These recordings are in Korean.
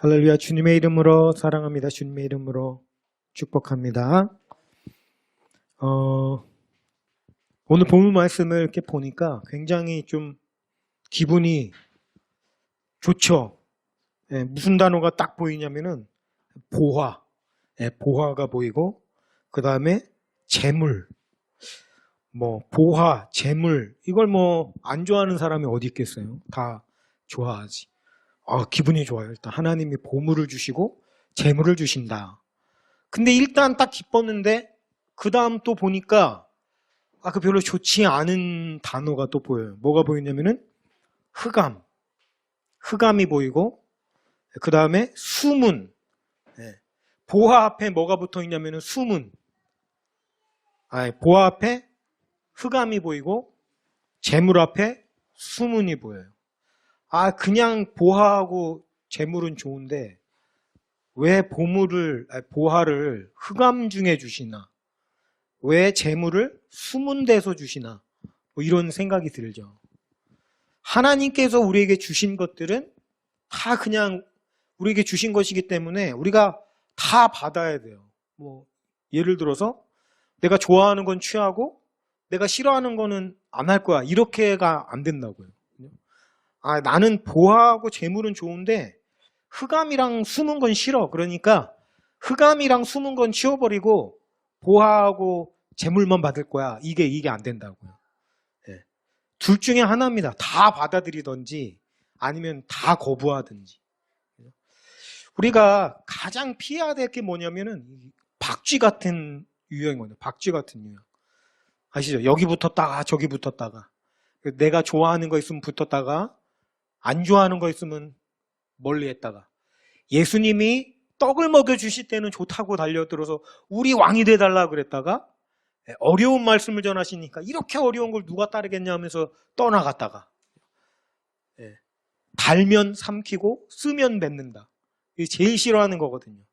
할렐루야. 주님의 이름으로 사랑합니다. 주님의 이름으로 축복합니다. 오늘 본문 말씀을 이렇게 보니까 굉장히 좀 기분이 좋죠. 무슨 단어가 딱 보이냐면은 보화, 보화가 보이고 그 다음에 재물, 보화, 재물 이걸 안 좋아하는 사람이 어디 있겠어요? 다 좋아하지. 기분이 좋아요. 일단 하나님이 보물을 주시고 재물을 주신다. 근데 일단 딱 기뻤는데 그 다음 또 보니까 그 별로 좋지 않은 단어가 또 보여요. 뭐가 보이냐면은 흑암, 흑암이 보이고 그 다음에 수문. 보화 앞에 뭐가 붙어 있냐면은 수문. 보화 앞에 흑암이 보이고 재물 앞에 수문이 보여요. 그냥 보화하고 재물은 좋은데 왜 보화를 흑암 중에 주시나? 왜 재물을 수문대서 주시나? 이런 생각이 들죠. 하나님께서 우리에게 주신 것들은 다 그냥 우리에게 주신 것이기 때문에 우리가 다 받아야 돼요. 예를 들어서 내가 좋아하는 건 취하고 내가 싫어하는 거는 안 할 거야. 이렇게가 안 된다고요. 나는 보화하고 재물은 좋은데 흑암이랑 숨은 건 싫어. 그러니까 흑암이랑 숨은 건 치워버리고 보화하고 재물만 받을 거야. 이게 안 된다고요. 둘 중에 하나입니다. 다 받아들이든지 아니면 다 거부하든지. 우리가 가장 피해야 될 게 뭐냐면은 박쥐 같은 유형이거든요. 박쥐 같은 유형. 아시죠? 여기 붙었다가 저기 붙었다가 내가 좋아하는 거 있으면 붙었다가 안 좋아하는 거 있으면 멀리 했다가 예수님이 떡을 먹여주실 때는 좋다고 달려들어서 우리 왕이 돼달라 그랬다가 어려운 말씀을 전하시니까 이렇게 어려운 걸 누가 따르겠냐 하면서 떠나갔다가 달면 삼키고 쓰면 뱉는다. 이게 제일 싫어하는 거거든요.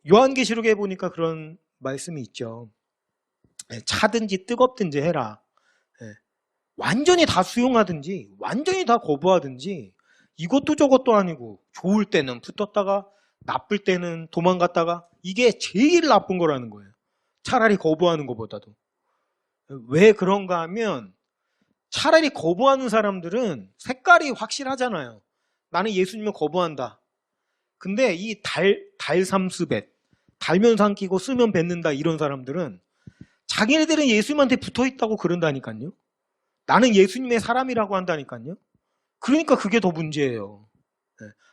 요한계시록에 보니까 그런 말씀이 있죠. 차든지 뜨겁든지 해라. 완전히 다 수용하든지 완전히 다 거부하든지 이것도 저것도 아니고 좋을 때는 붙었다가 나쁠 때는 도망갔다가 이게 제일 나쁜 거라는 거예요. 차라리 거부하는 것보다도. 왜 그런가 하면 차라리 거부하는 사람들은 색깔이 확실하잖아요. 나는 예수님을 거부한다. 근데 이 달삼스벳, 달면 삼키고 쓰면 뱉는다 이런 사람들은 자기네들은 예수님한테 붙어있다고 그런다니까요. 나는 예수님의 사람이라고 한다니까요. 그러니까 그게 더 문제예요.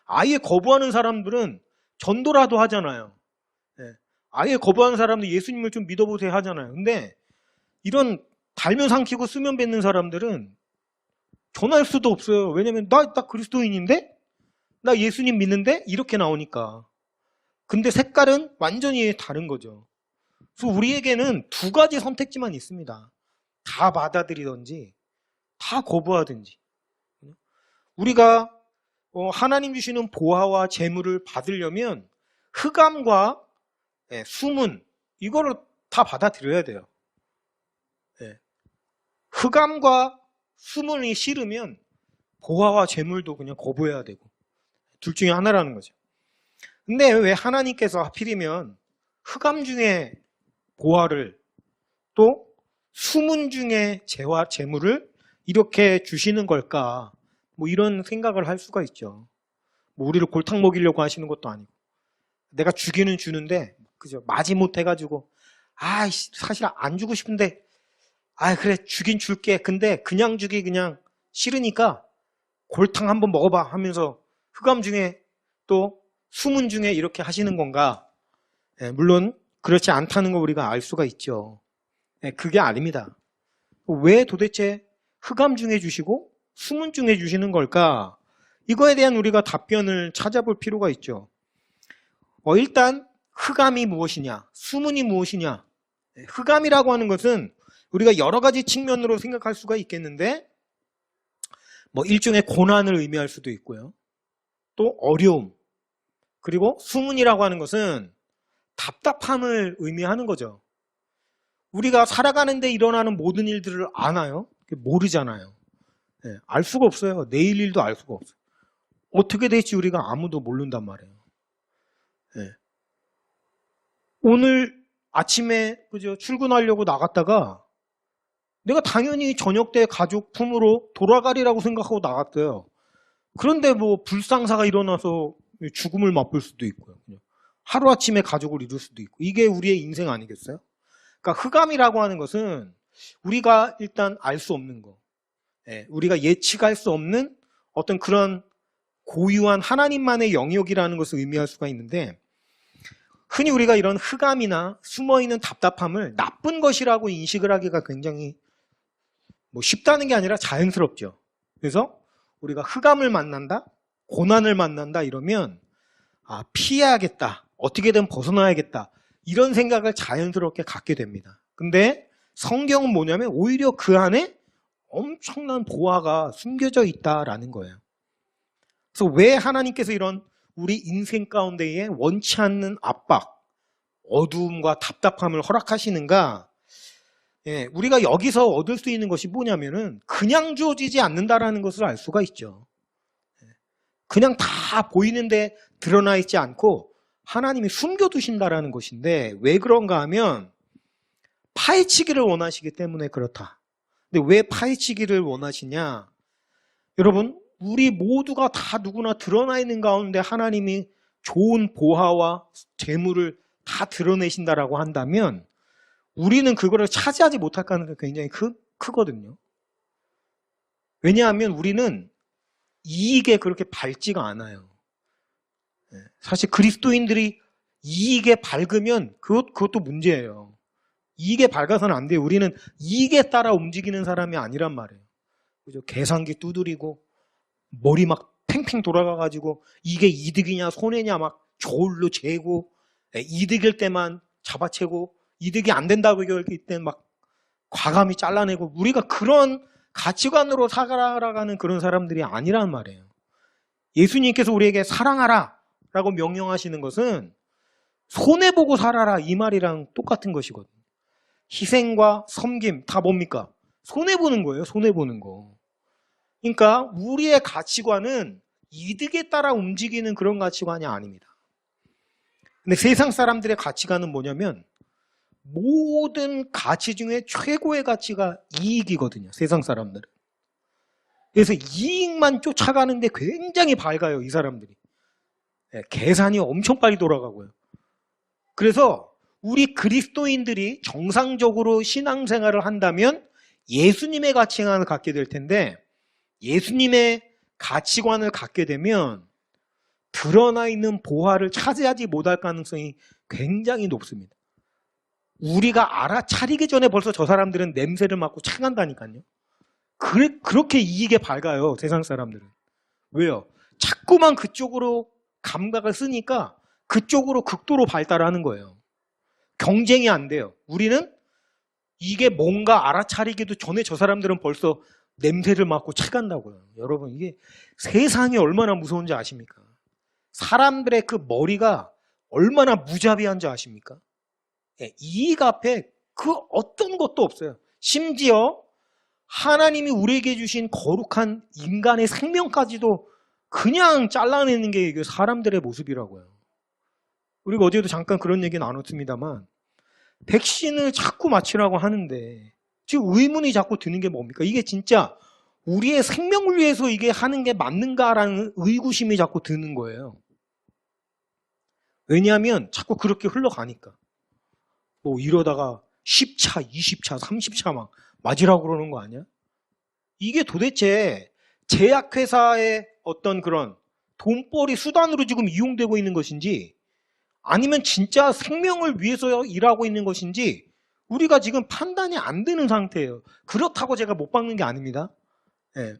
아예 거부하는 사람들은 전도라도 하잖아요. 아예 거부하는 사람들 예수님을 좀 믿어보세요 하잖아요. 근데 이런 달면 삼키고 쓰면 뱉는 사람들은 전할 수도 없어요. 왜냐면 나 그리스도인인데? 나 예수님 믿는데? 이렇게 나오니까. 근데 색깔은 완전히 다른 거죠. 그래서 우리에게는 두 가지 선택지만 있습니다. 다 받아들이든지 다 거부하든지. 우리가 하나님 주시는 보화와 재물을 받으려면 흑암과 수문 이거를 다 받아들여야 돼요. 흑암과 수문이 싫으면 보화와 재물도 그냥 거부해야 되고 둘 중에 하나라는 거죠. 근데 왜 하나님께서 하필이면 흑암 중에 보화를 또 수문 중에 재물을 이렇게 주시는 걸까? 이런 생각을 할 수가 있죠. 우리를 골탕 먹이려고 하시는 것도 아니고 내가 주기는 주는데 그죠? 마지못해가지고 사실 안 주고 싶은데 그래 주긴 줄게. 근데 그냥 주기 그냥 싫으니까 골탕 한번 먹어봐 하면서 흑암 중에 또 수문 중에 이렇게 하시는 건가? 물론 그렇지 않다는 거 우리가 알 수가 있죠. 그게 아닙니다. 왜 도대체 흑암 중에 주시고 수문 중에 주시는 걸까? 이거에 대한 우리가 답변을 찾아볼 필요가 있죠. 일단 흑암이 무엇이냐? 수문이 무엇이냐? 흑암이라고 하는 것은 우리가 여러 가지 측면으로 생각할 수가 있겠는데 일종의 고난을 의미할 수도 있고요. 또 어려움. 그리고 수문이라고 하는 것은 답답함을 의미하는 거죠. 우리가 살아가는데 일어나는 모든 일들을 아나요? 모르잖아요. 알 수가 없어요. 내일 일도 알 수가 없어요. 어떻게 될지 우리가 아무도 모른단 말이에요. 예. 오늘 아침에 그죠? 출근하려고 나갔다가 내가 당연히 저녁 때 가족 품으로 돌아가리라고 생각하고 나갔어요. 그런데 뭐 불상사가 일어나서 죽음을 맛볼 수도 있고요. 하루아침에 가족을 잃을 수도 있고. 이게 우리의 인생 아니겠어요? 그러니까 흑암이라고 하는 것은 우리가 일단 알 수 없는 거, 우리가 예측할 수 없는 어떤 그런 고유한 하나님만의 영역이라는 것을 의미할 수가 있는데, 흔히 우리가 이런 흑암이나 숨어있는 답답함을 나쁜 것이라고 인식을 하기가 굉장히 쉽다는 게 아니라 자연스럽죠. 그래서 우리가 흑암을 만난다, 고난을 만난다 이러면 피해야겠다, 어떻게든 벗어나야겠다, 이런 생각을 자연스럽게 갖게 됩니다. 근데 성경은 뭐냐면 오히려 그 안에 엄청난 보화가 숨겨져 있다라는 거예요. 그래서 왜 하나님께서 이런 우리 인생 가운데에 원치 않는 압박, 어두움과 답답함을 허락하시는가? 우리가 여기서 얻을 수 있는 것이 뭐냐면은 그냥 주어지지 않는다라는 것을 알 수가 있죠. 그냥 다 보이는데 드러나 있지 않고 하나님이 숨겨두신다라는 것인데, 왜 그런가 하면 파헤치기를 원하시기 때문에 그렇다. 근데 왜 파헤치기를 원하시냐? 여러분, 우리 모두가 다 누구나 드러나 있는 가운데 하나님이 좋은 보화와 재물을 다 드러내신다라고 한다면 우리는 그거를 차지하지 못할 가능성이 굉장히 크거든요. 왜냐하면 우리는 이익에 그렇게 밝지가 않아요. 사실 그리스도인들이 이익에 밝으면 그것도 문제예요. 이익에 밝아서는 안 돼요. 우리는 이익에 따라 움직이는 사람이 아니란 말이에요. 그죠? 계산기 두드리고 머리 막 팽팽 돌아가가지고 이게 이득이냐 손해냐 막 저울로 재고, 이득일 때만 잡아채고 이득이 안 된다고 얘기할 때는 막 과감히 잘라내고, 우리가 그런 가치관으로 살아가는 그런 사람들이 아니란 말이에요. 예수님께서 우리에게 사랑하라 라고 명령하시는 것은 손해보고 살아라 이 말이랑 똑같은 것이거든요. 희생과 섬김 다 뭡니까? 손해보는 거예요. 손해보는 거. 그러니까 우리의 가치관은 이득에 따라 움직이는 그런 가치관이 아닙니다. 근데 세상 사람들의 가치관은 뭐냐면 모든 가치 중에 최고의 가치가 이익이거든요. 세상 사람들은. 그래서 이익만 쫓아가는데 굉장히 밝아요. 이 사람들이. 계산이 엄청 빨리 돌아가고요. 그래서 우리 그리스도인들이 정상적으로 신앙생활을 한다면 예수님의 가치관을 갖게 될 텐데, 예수님의 가치관을 갖게 되면 드러나 있는 보화를 차지하지 못할 가능성이 굉장히 높습니다. 우리가 알아차리기 전에 벌써 저 사람들은 냄새를 맡고 차간다니까요. 그렇게 이익에 밝아요, 세상 사람들은. 왜요? 자꾸만 그쪽으로 감각을 쓰니까 그쪽으로 극도로 발달하는 거예요. 경쟁이 안 돼요. 우리는 이게 뭔가 알아차리기도 전에 저 사람들은 벌써 냄새를 맡고 차간다고요. 여러분, 이게 세상이 얼마나 무서운지 아십니까? 사람들의 그 머리가 얼마나 무자비한지 아십니까? 이익 앞에 그 어떤 것도 없어요. 심지어 하나님이 우리에게 주신 거룩한 인간의 생명까지도 그냥 잘라내는 게 이게 사람들의 모습이라고요. 우리가 어제도 잠깐 그런 얘기 나눴습니다만, 백신을 자꾸 맞추라고 하는데 지금 의문이 자꾸 드는 게 뭡니까? 이게 진짜 우리의 생명을 위해서 이게 하는 게 맞는가라는 의구심이 자꾸 드는 거예요. 왜냐하면 자꾸 그렇게 흘러가니까. 뭐 이러다가 10차, 20차, 30차 막 맞으라고 그러는 거 아니야? 이게 도대체 제약회사의 어떤 그런 돈벌이 수단으로 지금 이용되고 있는 것인지, 아니면 진짜 생명을 위해서 일하고 있는 것인지 우리가 지금 판단이 안 되는 상태예요. 그렇다고 제가 못 박는 게 아닙니다.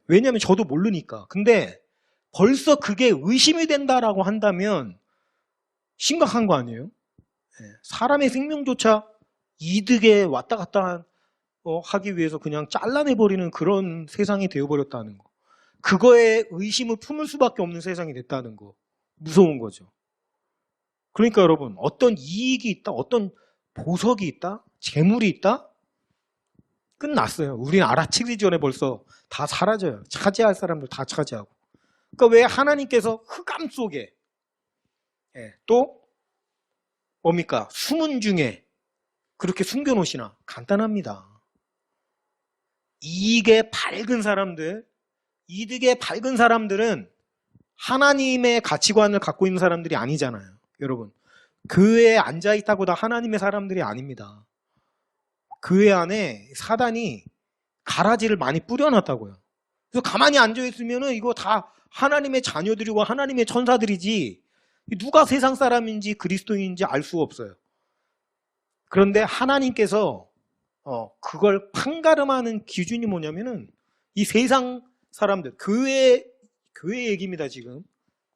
왜냐하면 저도 모르니까. 근데 벌써 그게 의심이 된다라고 한다면 심각한 거 아니에요? 사람의 생명조차 이득에 왔다 갔다 하기 위해서 그냥 잘라내버리는 그런 세상이 되어버렸다는 거. 그거에 의심을 품을 수밖에 없는 세상이 됐다는 거. 무서운 거죠. 그러니까 여러분, 어떤 이익이 있다, 어떤 보석이 있다, 재물이 있다, 끝났어요. 우리는 알아채기 전에 벌써 다 사라져요. 차지할 사람들 다 차지하고. 그러니까 왜 하나님께서 흑암 속에 또 뭡니까? 수문 중에 그렇게 숨겨놓으시나? 간단합니다. 이익에 밝은 사람들, 이득에 밝은 사람들은 하나님의 가치관을 갖고 있는 사람들이 아니잖아요. 여러분, 교회에 앉아있다고 다 하나님의 사람들이 아닙니다. 교회 안에 사단이 가라지를 많이 뿌려놨다고요. 그래서 가만히 앉아있으면 이거 다 하나님의 자녀들이고 하나님의 천사들이지 누가 세상 사람인지 그리스도인인지 알 수가 없어요. 그런데 하나님께서 그걸 판가름하는 기준이 뭐냐면은 이 세상 사람들, 교회 얘기입니다, 지금.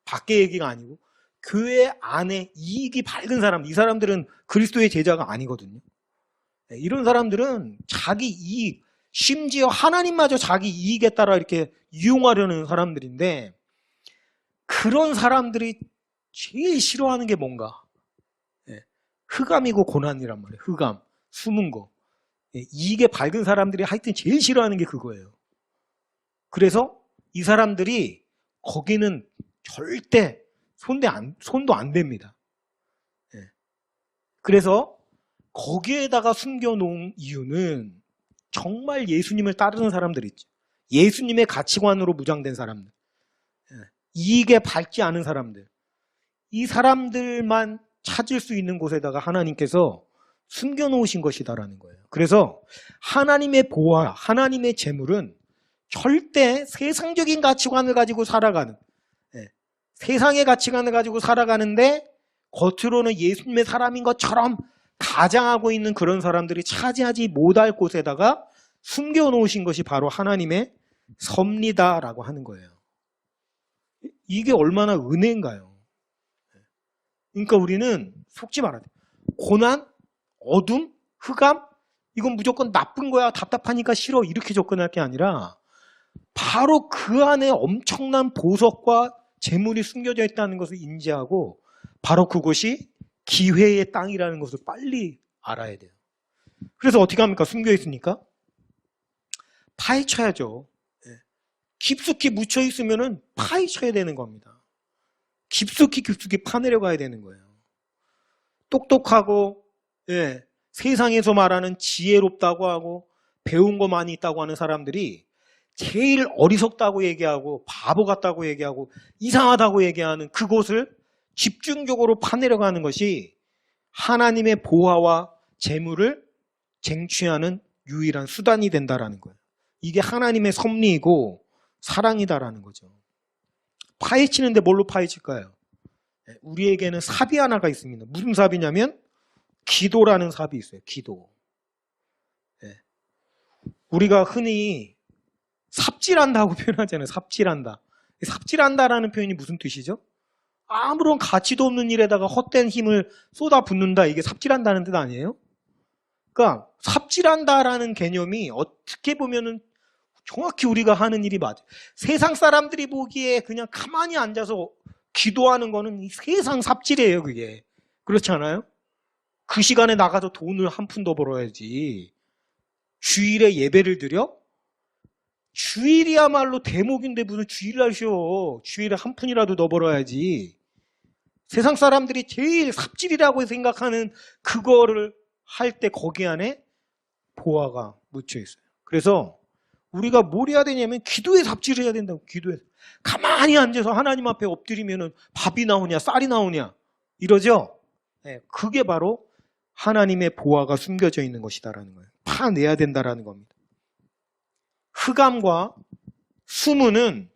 밖의 얘기가 아니고 교회 안에 이익이 밝은 사람, 이 사람들은 그리스도의 제자가 아니거든요. 이런 사람들은 자기 이익, 심지어 하나님마저 자기 이익에 따라 이렇게 이용하려는 사람들인데, 그런 사람들이 제일 싫어하는 게 뭔가? 흑암이고 고난이란 말이에요. 흑암, 숨은 거. 이익에 밝은 사람들이 하여튼 제일 싫어하는 게 그거예요. 그래서 이 사람들이 거기는 절대 손도 안 댑니다. 그래서 거기에다가 숨겨놓은 이유는 정말 예수님을 따르는 사람들 있죠. 예수님의 가치관으로 무장된 사람들. 이익에 밝지 않은 사람들. 이 사람들만 찾을 수 있는 곳에다가 하나님께서 숨겨놓으신 것이다라는 거예요. 그래서 하나님의 보화, 하나님의 재물은 절대 세상적인 가치관을 가지고 살아가는, 세상의 가치관을 가지고 살아가는데 겉으로는 예수님의 사람인 것처럼 가장하고 있는 그런 사람들이 차지하지 못할 곳에다가 숨겨놓으신 것이 바로 하나님의 섭리다라고 하는 거예요. 이게 얼마나 은혜인가요? 그러니까 우리는 속지 말아야 돼. 고난, 어둠, 흑암, 이건 무조건 나쁜 거야, 답답하니까 싫어, 이렇게 접근할 게 아니라 바로 그 안에 엄청난 보석과 재물이 숨겨져 있다는 것을 인지하고 바로 그곳이 기회의 땅이라는 것을 빨리 알아야 돼요. 그래서 어떻게 합니까? 숨겨 있으니까 파헤쳐야죠. 깊숙이 묻혀 있으면은 파헤쳐야 되는 겁니다. 깊숙이 파내려 가야 되는 거예요. 똑똑하고 세상에서 말하는 지혜롭다고 하고 배운 거 많이 있다고 하는 사람들이 제일 어리석다고 얘기하고 바보 같다고 얘기하고 이상하다고 얘기하는 그곳을 집중적으로 파내려가는 것이 하나님의 보화와 재물을 쟁취하는 유일한 수단이 된다라는 거예요. 이게 하나님의 섭리이고 사랑이다라는 거죠. 파헤치는데 뭘로 파헤칠까요? 우리에게는 삽이 하나가 있습니다. 무슨 삽이냐면 기도라는 삽이 있어요. 기도. 우리가 흔히 삽질한다고 표현하잖아요. 삽질한다. 삽질한다라는 표현이 무슨 뜻이죠? 아무런 가치도 없는 일에다가 헛된 힘을 쏟아붓는다. 이게 삽질한다는 뜻 아니에요? 그러니까 삽질한다라는 개념이 어떻게 보면은 정확히 우리가 하는 일이 맞아요. 세상 사람들이 보기에 그냥 가만히 앉아서 기도하는 거는 이 세상 삽질이에요, 그게. 그렇지 않아요? 그 시간에 나가서 돈을 한 푼 더 벌어야지. 주일에 예배를 드려? 주일이야말로 대목인데 무슨 주일날 쉬어. 주일에 한 푼이라도 더 벌어야지. 세상 사람들이 제일 삽질이라고 생각하는 그거를 할 때 거기 안에 보화가 묻혀 있어요. 그래서 우리가 뭘 해야 되냐면 기도에 삽질을 해야 된다고. 기도에 가만히 앉아서 하나님 앞에 엎드리면은 밥이 나오냐 쌀이 나오냐 이러죠. 그게 바로 하나님의 보화가 숨겨져 있는 것이다라는 거예요. 파내야 된다라는 겁니다. 흑암과 수문은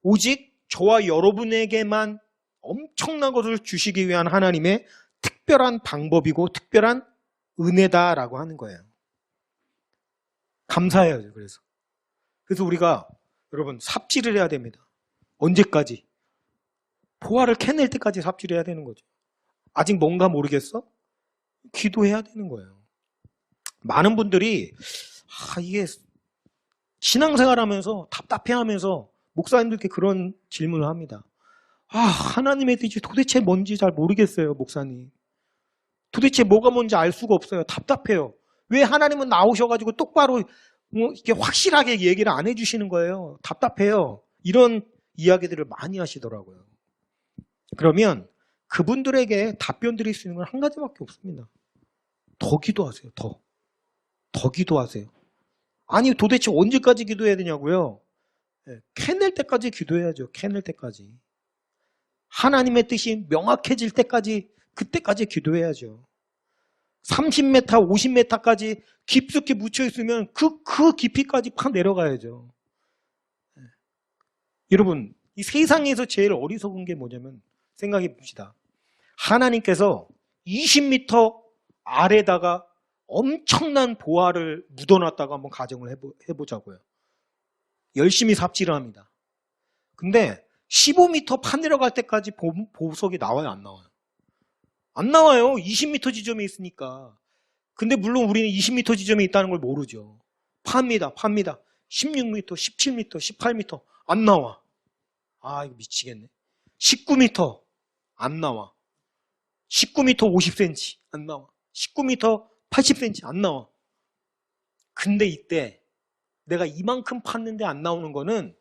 오직 저와 여러분에게만 엄청난 것을 주시기 위한 하나님의 특별한 방법이고 특별한 은혜다라고 하는 거예요. 감사해야죠. 그래서 우리가 여러분 삽질을 해야 됩니다. 언제까지? 보화를 캐낼 때까지 삽질해야 되는 거죠. 아직 뭔가 모르겠어? 기도해야 되는 거예요. 많은 분들이 이게 신앙생활하면서 답답해하면서 목사님들께 그런 질문을 합니다. 하나님의 뜻이 도대체 뭔지 잘 모르겠어요, 목사님. 도대체 뭐가 뭔지 알 수가 없어요. 답답해요. 왜 하나님은 나오셔가지고 똑바로 이렇게 확실하게 얘기를 안 해주시는 거예요. 답답해요. 이런 이야기들을 많이 하시더라고요. 그러면 그분들에게 답변 드릴 수 있는 건 한 가지밖에 없습니다. 더 기도하세요. 더 기도하세요. 아니 도대체 언제까지 기도해야 되냐고요? 캐낼 때까지 기도해야죠. 캐낼 때까지. 하나님의 뜻이 명확해질 때까지, 그때까지 기도해야죠. 30m, 50m까지 깊숙이 묻혀있으면 그 깊이까지 파 내려가야죠. 여러분, 이 세상에서 제일 어리석은 게 뭐냐면 생각해 봅시다. 하나님께서 20m 아래다가 엄청난 보화를 묻어놨다고 한번 가정을 해보자고요. 열심히 삽질을 합니다. 근데 15m 파 내려갈 때까지 보석이 나와요, 안 나와요? 안 나와요. 20m 지점에 있으니까. 근데 물론 우리는 20m 지점에 있다는 걸 모르죠. 팝니다. 16m, 17m, 18m 안 나와. 아, 이거 미치겠네. 19m 안 나와. 19m 50cm 안 나와. 19m 80cm 안 나와. 근데 이때 내가 이만큼 팠는데 안 나오는 거는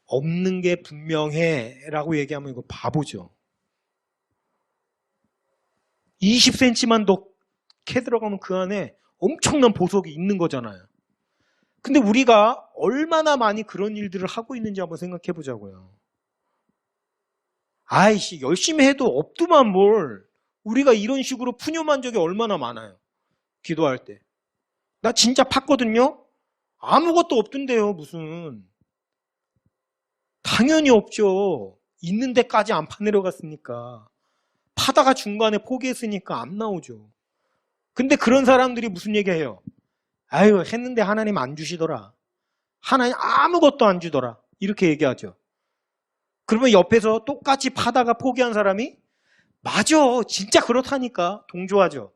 없는 게 분명해 라고 얘기하면 이거 바보죠. 20cm만 더 캐 들어가면 그 안에 엄청난 보석이 있는 거잖아요. 근데 우리가 얼마나 많이 그런 일들을 하고 있는지 한번 생각해 보자고요. 아이씨, 열심히 해도 없더만 뭘. 우리가 이런 식으로 푸념한 적이 얼마나 많아요. 기도할 때. 나 진짜 팠거든요? 아무것도 없던데요, 무슨. 당연히 없죠. 있는 데까지 안 파내려갔으니까. 파다가 중간에 포기했으니까 안 나오죠. 근데 그런 사람들이 무슨 얘기해요? 아유, 했는데 하나님 안 주시더라. 하나님 아무것도 안 주더라. 이렇게 얘기하죠. 그러면 옆에서 똑같이 파다가 포기한 사람이 맞아, 진짜 그렇다니까 동조하죠.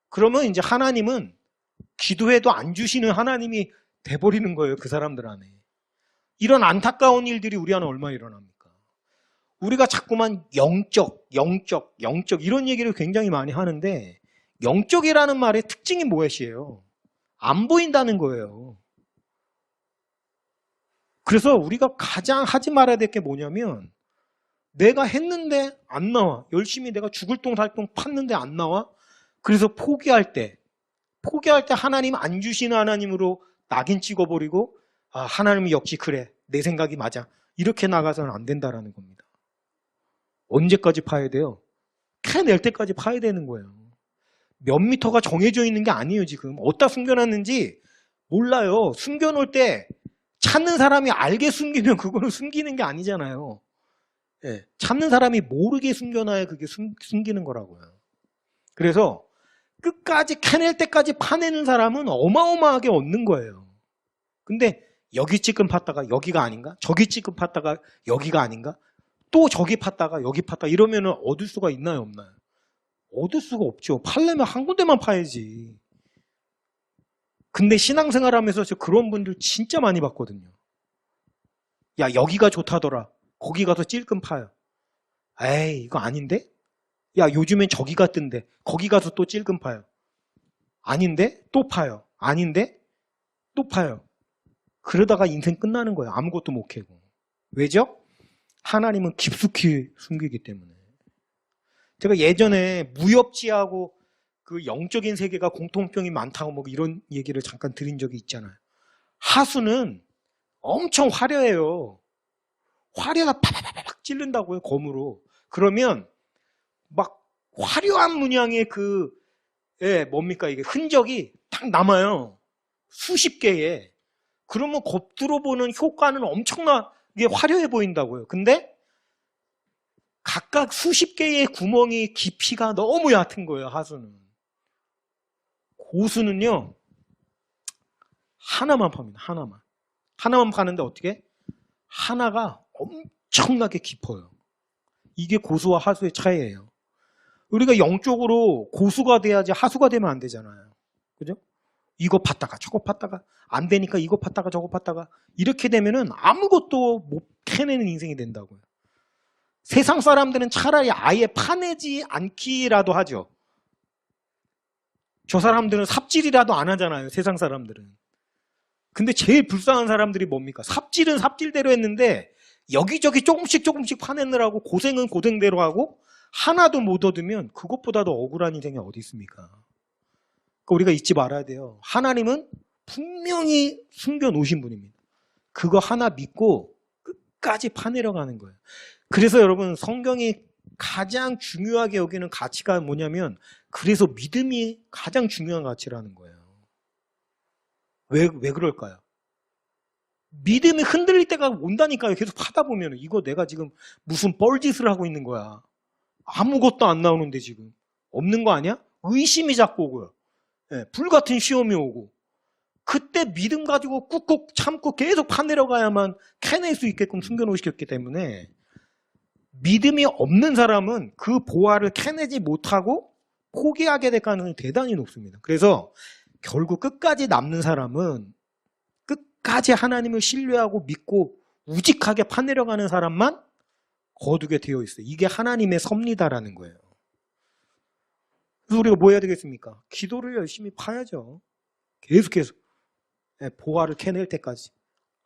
그러면 이제 하나님은 기도해도 안 주시는 하나님이 돼버리는 거예요. 그 사람들 안에. 이런 안타까운 일들이 우리 안에 얼마나 일어납니까? 우리가 자꾸만 영적 이런 얘기를 굉장히 많이 하는데 영적이라는 말의 특징이 무엇이에요? 안 보인다는 거예요. 그래서 우리가 가장 하지 말아야 될 게 뭐냐면 내가 했는데 안 나와. 열심히 내가 죽을 똥살똥 팠는데 안 나와. 그래서 포기할 때 하나님 안 주시는 하나님으로 낙인 찍어버리고 아, 하나님이 역시 그래. 내 생각이 맞아. 이렇게 나가서는 안 된다라는 겁니다. 언제까지 파야 돼요? 캐낼 때까지 파야 되는 거예요. 몇 미터가 정해져 있는 게 아니에요, 지금. 어디다 숨겨놨는지 몰라요. 숨겨놓을 때 찾는 사람이 알게 숨기면 그거는 숨기는 게 아니잖아요. 예, 찾는 사람이 모르게 숨겨놔야 그게 숨기는 거라고요. 그래서 끝까지 캐낼 때까지 파내는 사람은 어마어마하게 얻는 거예요. 근데 여기 찔끔 팠다가 여기가 아닌가? 저기 찔끔 팠다가 여기가 아닌가? 또 저기 팠다가 여기 팠다 이러면 얻을 수가 있나요, 없나요? 얻을 수가 없죠. 팔려면 한 군데만 파야지. 근데 신앙생활 하면서 저 그런 분들 진짜 많이 봤거든요. 야, 여기가 좋다더라. 거기 가서 찔끔 파요. 에이, 이거 아닌데? 야, 요즘엔 저기 같던데. 거기 가서 또 찔끔 파요. 아닌데? 또 파요. 아닌데? 또 파요. 그러다가 인생 끝나는 거예요. 아무것도 못 캐고. 왜죠? 하나님은 깊숙이 숨기기 때문에. 제가 예전에 무협지하고 그 영적인 세계가 공통점이 많다고 뭐 이런 얘기를 잠깐 드린 적이 있잖아요. 하수는 엄청 화려해요. 화려가 파파파팍 찌른다고요, 검으로. 그러면 막 화려한 문양의 그, 뭡니까, 이게 흔적이 딱 남아요. 수십 개의. 그러면 겉으로 보는 효과는 엄청나게 화려해 보인다고요. 근데 각각 수십 개의 구멍이 깊이가 너무 얕은 거예요, 하수는. 고수는요, 하나만 팝니다, 하나만. 하나만 파는데 어떻게? 하나가 엄청나게 깊어요. 이게 고수와 하수의 차이예요. 우리가 영적으로 고수가 돼야지 하수가 되면 안 되잖아요. 그죠? 이거 팠다가 저거 팠다가 안 되니까 이거 팠다가 저거 팠다가 이렇게 되면은 아무것도 못 캐내는 인생이 된다고요. 세상 사람들은 차라리 아예 파내지 않기라도 하죠. 저 사람들은 삽질이라도 안 하잖아요. 세상 사람들은. 근데 제일 불쌍한 사람들이 뭡니까? 삽질은 삽질대로 했는데 여기저기 조금씩 조금씩 파내느라고 고생은 고생대로 하고 하나도 못 얻으면 그것보다 더 억울한 인생이 어디 있습니까? 그러니까 우리가 잊지 말아야 돼요. 하나님은 분명히 숨겨놓으신 분입니다. 그거 하나 믿고 끝까지 파내려가는 거예요. 그래서 여러분 성경이 가장 중요하게 여기는 가치가 뭐냐면 그래서 믿음이 가장 중요한 가치라는 거예요. 왜 그럴까요? 믿음이 흔들릴 때가 온다니까요. 계속 파다 보면 이거 내가 지금 무슨 뻘짓을 하고 있는 거야. 아무것도 안 나오는데 지금 없는 거 아니야? 의심이 자꾸 오고요. 네, 불같은 시험이 오고 그때 믿음 가지고 꾹꾹 참고 계속 파내려가야만 캐낼 수 있게끔 숨겨놓으셨기 때문에 믿음이 없는 사람은 그 보화를 캐내지 못하고 포기하게 될 가능성이 대단히 높습니다. 그래서 결국 끝까지 남는 사람은 끝까지 하나님을 신뢰하고 믿고 우직하게 파내려가는 사람만 거두게 되어 있어요. 이게 하나님의 섭리다라는 거예요. 그래서 우리가 뭐 해야 되겠습니까? 기도를 열심히 파야죠. 계속해서 보화를 캐낼 때까지.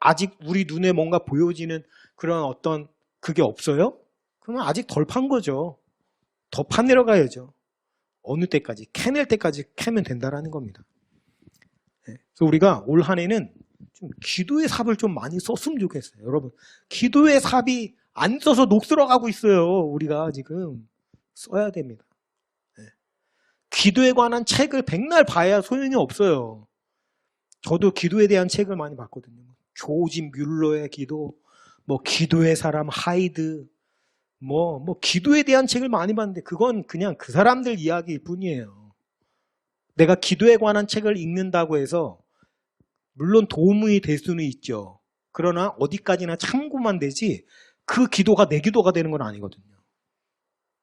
아직 우리 눈에 뭔가 보여지는 그런 어떤 그게 없어요? 그러면 아직 덜 판 거죠. 더 파내려가야죠. 어느 때까지? 캐낼 때까지 캐면 된다라는 겁니다. 그래서 우리가 올 한 해는 좀 기도의 삽을 좀 많이 썼으면 좋겠어요. 여러분, 기도의 삽이 안 써서 녹슬어가고 있어요. 우리가 지금 써야 됩니다. 기도에 관한 책을 백날 봐야 소용이 없어요. 저도 기도에 대한 책을 많이 봤거든요. 조지 뮬러의 기도, 뭐 기도의 사람 하이드, 뭐 기도에 대한 책을 많이 봤는데 그건 그냥 그 사람들 이야기일 뿐이에요. 내가 기도에 관한 책을 읽는다고 해서 물론 도움이 될 수는 있죠. 그러나 어디까지나 참고만 되지 그 기도가 내 기도가 되는 건 아니거든요.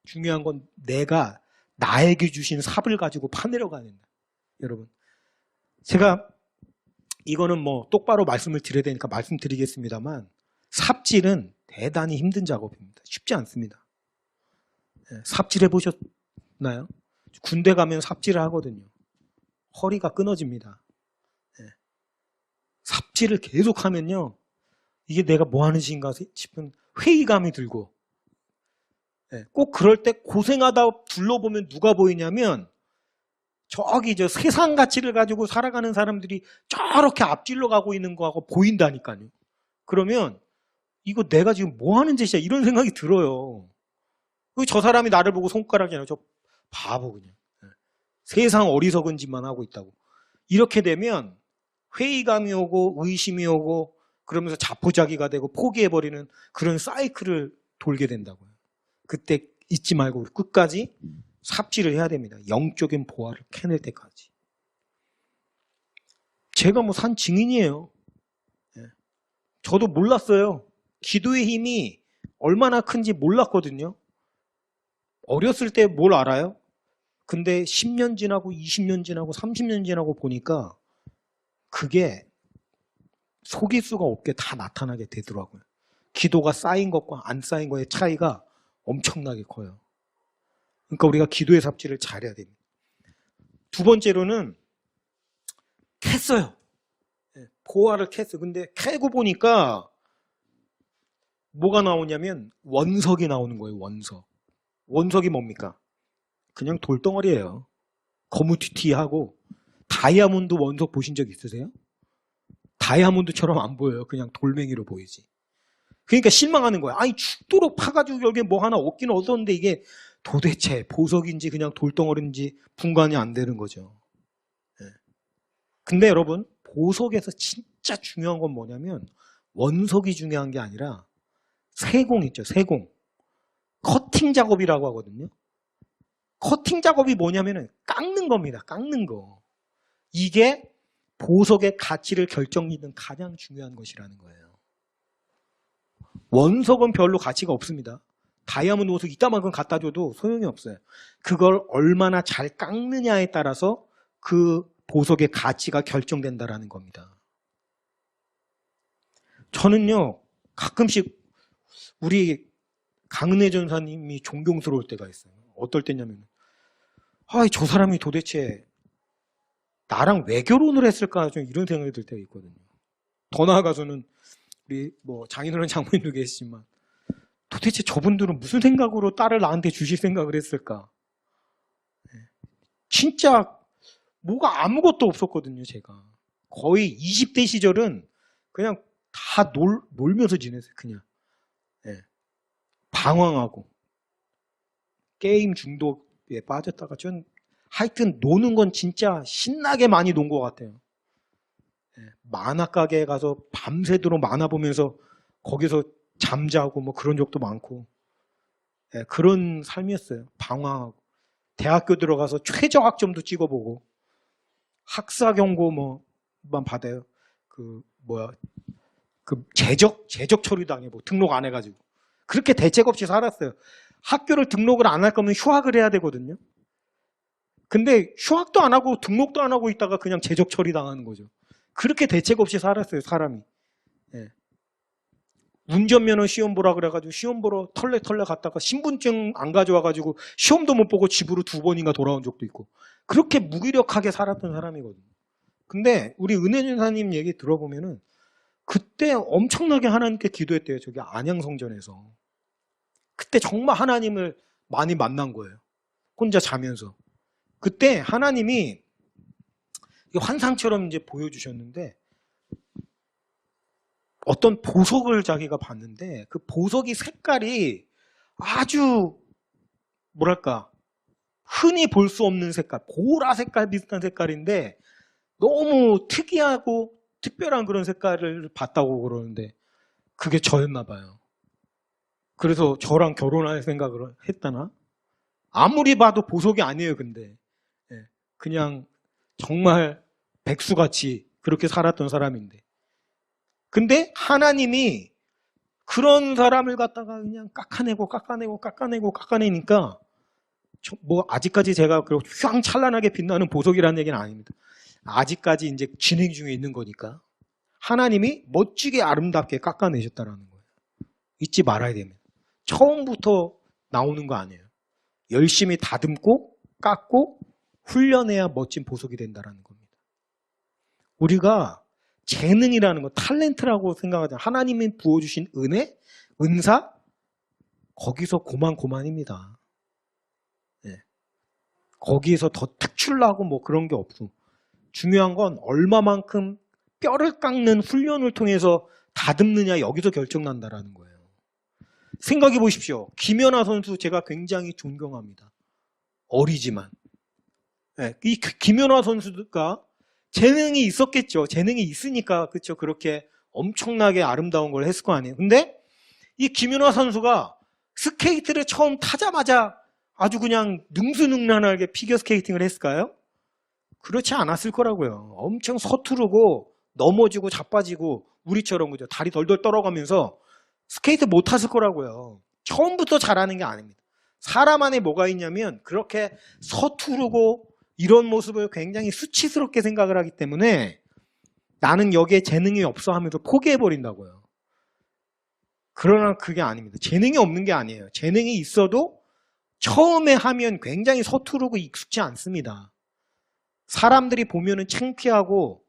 중요한 건 내가 나에게 주신 삽을 가지고 파내려가야 된다. 여러분, 제가 이거는 뭐 똑바로 말씀을 드려야 되니까 말씀드리겠습니다만 삽질은 대단히 힘든 작업입니다. 쉽지 않습니다. 삽질 해보셨나요? 군대 가면 삽질을 하거든요. 허리가 끊어집니다. 삽질을 계속하면요, 이게 내가 뭐 하는 짓인가 싶은 회의감이 들고, 꼭 그럴 때 고생하다 둘러보면 누가 보이냐면 저기 저 세상 가치를 가지고 살아가는 사람들이 저렇게 앞질러 가고 있는 거하고 보인다니까요. 그러면 이거 내가 지금 뭐 하는 짓이야 이런 생각이 들어요. 저 사람이 나를 보고 손가락이잖아요. 저 바보 그냥. 세상 어리석은 짓만 하고 있다고. 이렇게 되면 회의감이 오고 의심이 오고 그러면서 자포자기가 되고 포기해버리는 그런 사이클을 돌게 된다고요. 그때 잊지 말고 끝까지 삽질을 해야 됩니다. 영적인 보화를 캐낼 때까지. 제가 뭐 산 증인이에요. 저도 몰랐어요. 기도의 힘이 얼마나 큰지 몰랐거든요. 어렸을 때 뭘 알아요? 근데 10년 지나고 20년 지나고 30년 지나고 보니까 그게 속일 수가 없게 다 나타나게 되더라고요. 기도가 쌓인 것과 안 쌓인 거의 차이가 엄청나게 커요. 그러니까 우리가 기도의 삽질을 잘해야 됩니다. 두 번째로는 캤어요. 보화를 캤어요. 근데 캐고 보니까 뭐가 나오냐면 원석이 나오는 거예요. 원석. 원석이 뭡니까? 그냥 돌덩어리예요. 거무튀튀하고. 다이아몬드 원석 보신 적 있으세요? 다이아몬드처럼 안 보여요. 그냥 돌멩이로 보이지. 그러니까 실망하는 거예요. 아니 죽도록 파가지고 여기에 뭐 하나 얻긴 얻었는데 이게 도대체 보석인지 그냥 돌덩어리인지 분간이 안 되는 거죠. 근데 여러분, 보석에서 진짜 중요한 건 뭐냐면 원석이 중요한 게 아니라 세공 있죠. 세공. 커팅 작업이라고 하거든요. 커팅 작업이 뭐냐면 깎는 겁니다. 깎는 거. 이게 보석의 가치를 결정짓는 가장 중요한 것이라는 거예요. 원석은 별로 가치가 없습니다. 다이아몬드 원석 이따만큼 갖다 줘도 소용이 없어요. 그걸 얼마나 잘 깎느냐에 따라서 그 보석의 가치가 결정된다라는 겁니다. 저는요, 가끔씩 우리 강은혜 전사님이 존경스러울 때가 있어요. 어떨 때냐면, 저 사람이 도대체 나랑 왜 결혼을 했을까 좀 이런 생각이 들 때가 있거든요. 더 나아가서는 우리 뭐 장인어른 장모님도 계시지만 도대체 저분들은 무슨 생각으로 딸을 나한테 주실 생각을 했을까? 진짜 뭐가 아무것도 없었거든요, 제가. 거의 20대 시절은 그냥 다 놀면서 지냈어요, 그냥. 방황하고. 게임 중독에 빠졌다가 전 하여튼 노는 건 진짜 신나게 많이 논 것 같아요. 만화 가게에 가서 밤새도록 만화 보면서 거기서 잠자고 뭐 그런 적도 많고 그런 삶이었어요. 방황하고 대학교 들어가서 최저 학점도 찍어보고 학사 경고 뭐만 받아요. 그 재적 처리 당해보고 등록 안 해가지고 그렇게 대책 없이 살았어요. 학교를 등록을 안 할 거면 휴학을 해야 되거든요. 근데 휴학도 안 하고 등록도 안 하고 있다가 그냥 재적 처리 당하는 거죠. 그렇게 대책 없이 살았어요, 사람이. 운전면허 시험 보라 그래가지고 시험 보러 털레 갔다가 신분증 안 가져와가지고 시험도 못 보고 집으로 2번인가 돌아온 적도 있고 그렇게 무기력하게 살았던 사람이거든요. 근데 우리 은혜 전사님 얘기 들어보면은 그때 엄청나게 하나님께 기도했대요. 저기 안양성전에서. 그때 정말 하나님을 많이 만난 거예요. 혼자 자면서. 그때 하나님이 환상처럼 이제 보여주셨는데 어떤 보석을 자기가 봤는데 그 보석이 색깔이 아주 뭐랄까 흔히 볼 수 없는 색깔, 보라 색깔 비슷한 색깔인데 너무 특이하고 특별한 그런 색깔을 봤다고 그러는데 그게 저였나 봐요. 그래서 저랑 결혼할 생각을 했다나? 아무리 봐도 보석이 아니에요, 근데. 그냥 정말 백수같이 그렇게 살았던 사람인데. 근데 하나님이 그런 사람을 갖다가 그냥 깎아내니까 뭐 아직까지 제가 휘황찬란하게 빛나는 보석이라는 얘기는 아닙니다. 아직까지 이제 진행 중에 있는 거니까 하나님이 멋지게 아름답게 깎아내셨다라는 거예요. 잊지 말아야 됩니다. 처음부터 나오는 거 아니에요. 열심히 다듬고 깎고 훈련해야 멋진 보석이 된다는 겁니다. 우리가 재능이라는 거, 탤런트라고 생각하잖아요. 하나님이 부어주신 은혜, 은사, 거기서 고만고만입니다. 거기에서 더 특출나고 뭐 그런 게 없어. 중요한 건 얼마만큼 뼈를 깎는 훈련을 통해서 다듬느냐 여기서 결정난다라는 거예요. 생각해 보십시오. 김연아 선수 제가 굉장히 존경합니다. 어리지만. 이 김연아 선수가 재능이 있었겠죠. 재능이 있으니까 그렇죠. 그렇게 엄청나게 아름다운 걸 했을 거 아니에요. 근데 이 김연아 선수가 스케이트를 처음 타자마자 아주 그냥 능수능란하게 피겨스케이팅을 했을까요? 그렇지 않았을 거라고요. 엄청 서투르고 넘어지고 자빠지고 우리처럼 그죠. 다리 덜덜 떨어가면서 스케이트 못 탔을 거라고요. 처음부터 잘하는 게 아닙니다. 사람 안에 뭐가 있냐면 그렇게 서투르고 이런 모습을 굉장히 수치스럽게 생각을 하기 때문에 나는 여기에 재능이 없어 하면서 포기해버린다고요. 그러나 그게 아닙니다. 재능이 없는 게 아니에요. 재능이 있어도 처음에 하면 굉장히 서투르고 익숙지 않습니다. 사람들이 보면은 창피하고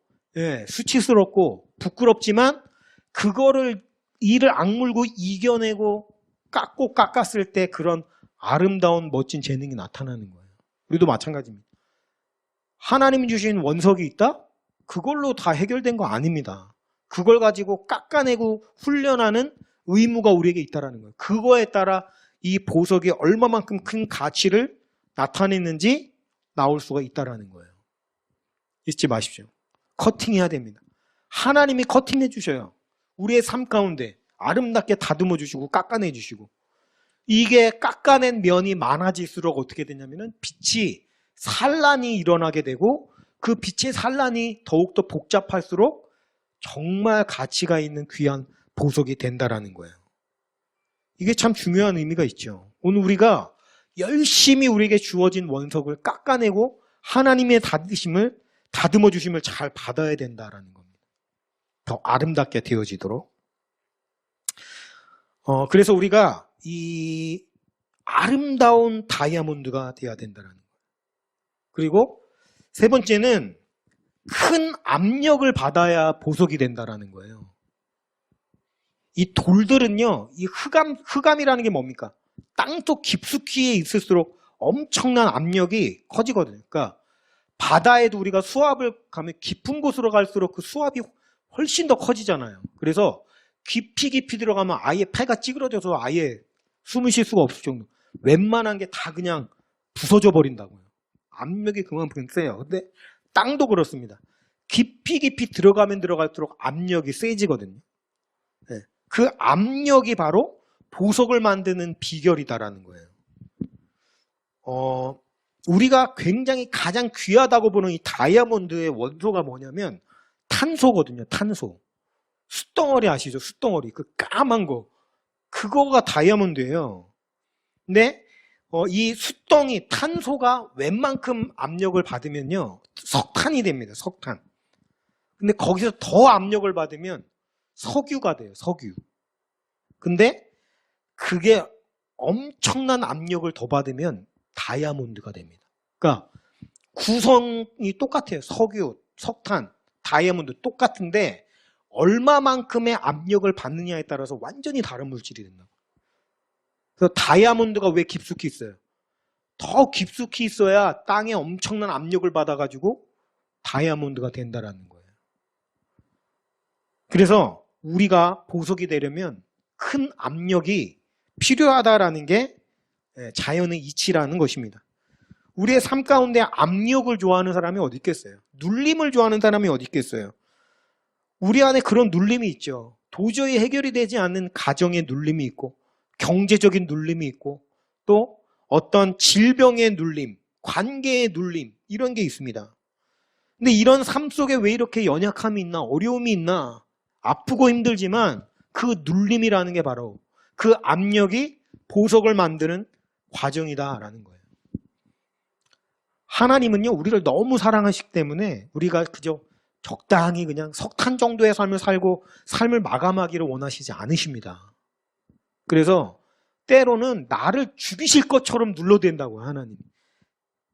수치스럽고 부끄럽지만 그거를 이를 악물고 이겨내고 깎고 깎았을 때 그런 아름다운 멋진 재능이 나타나는 거예요. 우리도 마찬가지입니다. 하나님이 주신 원석이 있다? 그걸로 다 해결된 거 아닙니다. 그걸 가지고 깎아내고 훈련하는 의무가 우리에게 있다는 거예요. 그거에 따라 이 보석이 얼마만큼 큰 가치를 나타내는지 나올 수가 있다는 거예요. 잊지 마십시오. 커팅해야 됩니다. 하나님이 커팅해 주셔요. 우리의 삶 가운데 아름답게 다듬어 주시고 깎아내 주시고 이게 깎아낸 면이 많아질수록 어떻게 되냐면은 빛이 산란이 일어나게 되고 그 빛의 산란이 더욱더 복잡할수록 정말 가치가 있는 귀한 보석이 된다라는 거예요. 이게 참 중요한 의미가 있죠. 오늘 우리가 열심히 우리에게 주어진 원석을 깎아내고 하나님의 다듬어 주심을 잘 받아야 된다라는 겁니다. 더 아름답게 되어지도록. 그래서 우리가 이 아름다운 다이아몬드가 되어야 된다는 거예요. 그리고 세 번째는 큰 압력을 받아야 보석이 된다는 거예요. 이 돌들은요, 이 흑암이라는 게 뭡니까? 땅속 깊숙이에 있을수록 엄청난 압력이 커지거든요. 그러니까 바다에도 우리가 수압을 가면 깊은 곳으로 갈수록 그 수압이 훨씬 더 커지잖아요. 그래서 깊이 들어가면 아예 폐가 찌그러져서 아예 숨을 쉴 수가 없을 정도. 웬만한 게 다 그냥 부서져 버린다고요. 압력이 그만큼 세요. 근데 땅도 그렇습니다. 깊이 들어가면 들어갈수록 압력이 세지거든요. 네. 그 압력이 바로 보석을 만드는 비결이다라는 거예요. 우리가 굉장히 가장 귀하다고 보는 이 다이아몬드의 원소가 뭐냐면 탄소거든요. 탄소. 숯덩어리 아시죠? 숯덩어리. 그 까만 거. 그거가 다이아몬드예요. 근데 이 숯덩이 탄소가 웬만큼 압력을 받으면요. 석탄이 됩니다. 석탄. 근데 거기서 더 압력을 받으면 석유가 돼요. 석유. 근데 그게 엄청난 압력을 더 받으면 다이아몬드가 됩니다. 그러니까 구성이 똑같아요. 석유, 석탄, 다이아몬드 똑같은데 얼마만큼의 압력을 받느냐에 따라서 완전히 다른 물질이 된다고. 그래서 다이아몬드가 왜 깊숙이 있어요? 더 깊숙이 있어야 땅에 엄청난 압력을 받아가지고 다이아몬드가 된다라는 거예요. 그래서 우리가 보석이 되려면 큰 압력이 필요하다라는 게 자연의 이치라는 것입니다. 우리의 삶 가운데 압력을 좋아하는 사람이 어디 있겠어요? 눌림을 좋아하는 사람이 어디 있겠어요? 우리 안에 그런 눌림이 있죠. 도저히 해결이 되지 않는 가정의 눌림이 있고 경제적인 눌림이 있고 또 어떤 질병의 눌림, 관계의 눌림 이런 게 있습니다. 근데 이런 삶 속에 왜 이렇게 연약함이 있나 어려움이 있나 아프고 힘들지만 그 눌림이라는 게 바로 그 압력이 보석을 만드는 과정이다라는 거예요. 하나님은요 우리를 너무 사랑하시기 때문에 우리가 그저 적당히 그냥 석탄 정도의 삶을 살고 삶을 마감하기를 원하시지 않으십니다. 그래서 때로는 나를 죽이실 것처럼 눌러댄다고요.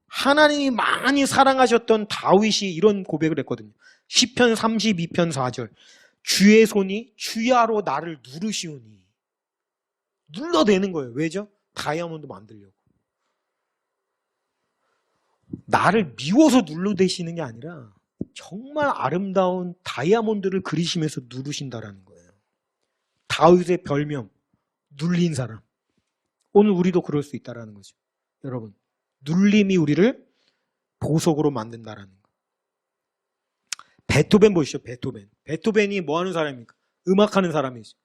하나님이 많이 사랑하셨던 다윗이 이런 고백을 했거든요. 시편 32편 4절 주의 손이 주야로 나를 누르시오니. 눌러대는 거예요. 왜죠? 다이아몬드 만들려고. 나를 미워서 눌러대시는 게 아니라 정말 아름다운 다이아몬드를 그리시면서 누르신다라는 거예요. 다윗의 별명 눌린 사람. 오늘 우리도 그럴 수 있다라는 거죠. 여러분, 눌림이 우리를 보석으로 만든다라는 거. 베토벤 보시죠. 베토벤이 뭐 하는 사람입니까? 음악하는 사람이죠.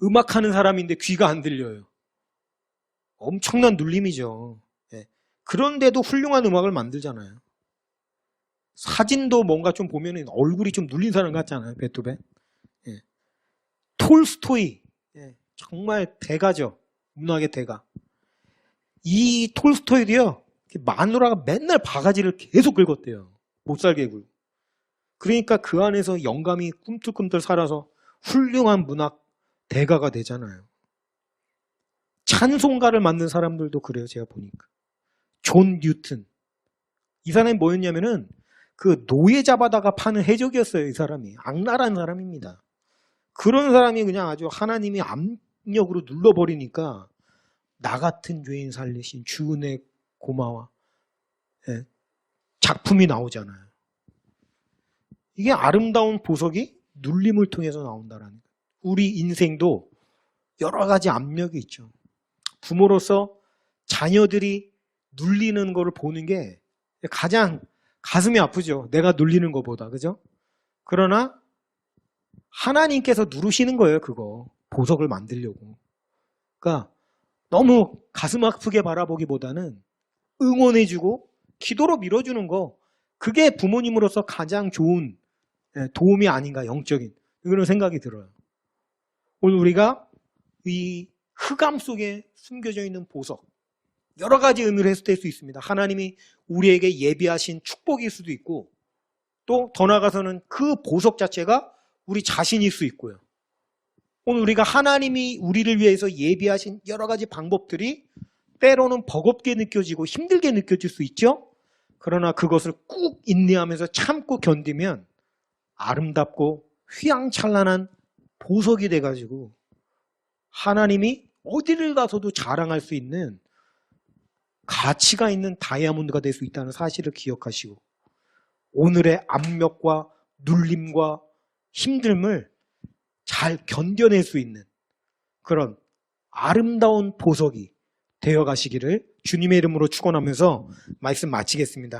음악하는 사람인데 귀가 안 들려요. 엄청난 눌림이죠. 네. 그런데도 훌륭한 음악을 만들잖아요. 사진도 뭔가 좀 보면 얼굴이 좀 눌린 사람 같잖아요. 베토벤. 네. 톨스토이. 네. 정말 대가죠. 문학의 대가. 이 톨스토이도요. 마누라가 맨날 바가지를 계속 긁었대요. 못 살게 굴고. 그러니까 그 안에서 영감이 꿈틀꿈틀 살아서 훌륭한 문학 대가가 되잖아요. 찬송가를 만든 사람들도 그래요. 제가 보니까. 존 뉴튼. 이 사람이 뭐였냐면은 그 노예 잡아다가 파는 해적이었어요. 이 사람이. 악랄한 사람입니다. 그런 사람이 그냥 아주 하나님이 압력으로 눌러버리니까 나 같은 죄인 살리신 주은혜 고마워. 예, 작품이 나오잖아요. 이게 아름다운 보석이 눌림을 통해서 나온다는 거예요. 우리 인생도 여러 가지 압력이 있죠. 부모로서 자녀들이 눌리는 거를 보는 게 가장 가슴이 아프죠. 내가 눌리는 것보다. 그죠? 그러나 하나님께서 누르시는 거예요. 그거. 보석을 만들려고. 그러니까 너무 가슴 아프게 바라보기보다는 응원해주고 기도로 밀어주는 거. 그게 부모님으로서 가장 좋은 도움이 아닌가. 영적인. 그런 생각이 들어요. 오늘 우리가 이 흑암 속에 숨겨져 있는 보석 여러 가지 의미로 해석될 수 있습니다. 하나님이 우리에게 예비하신 축복일 수도 있고 또 더 나아가서는 그 보석 자체가 우리 자신일 수 있고요. 오늘 우리가 하나님이 우리를 위해서 예비하신 여러 가지 방법들이 때로는 버겁게 느껴지고 힘들게 느껴질 수 있죠. 그러나 그것을 꾹 인내하면서 참고 견디면 아름답고 휘황찬란한 보석이 돼가지고 하나님이 어디를 가서도 자랑할 수 있는 가치가 있는 다이아몬드가 될 수 있다는 사실을 기억하시고 오늘의 압력과 눌림과 힘듦을 잘 견뎌낼 수 있는 그런 아름다운 보석이 되어 가시기를 주님의 이름으로 축원하면서 말씀 마치겠습니다.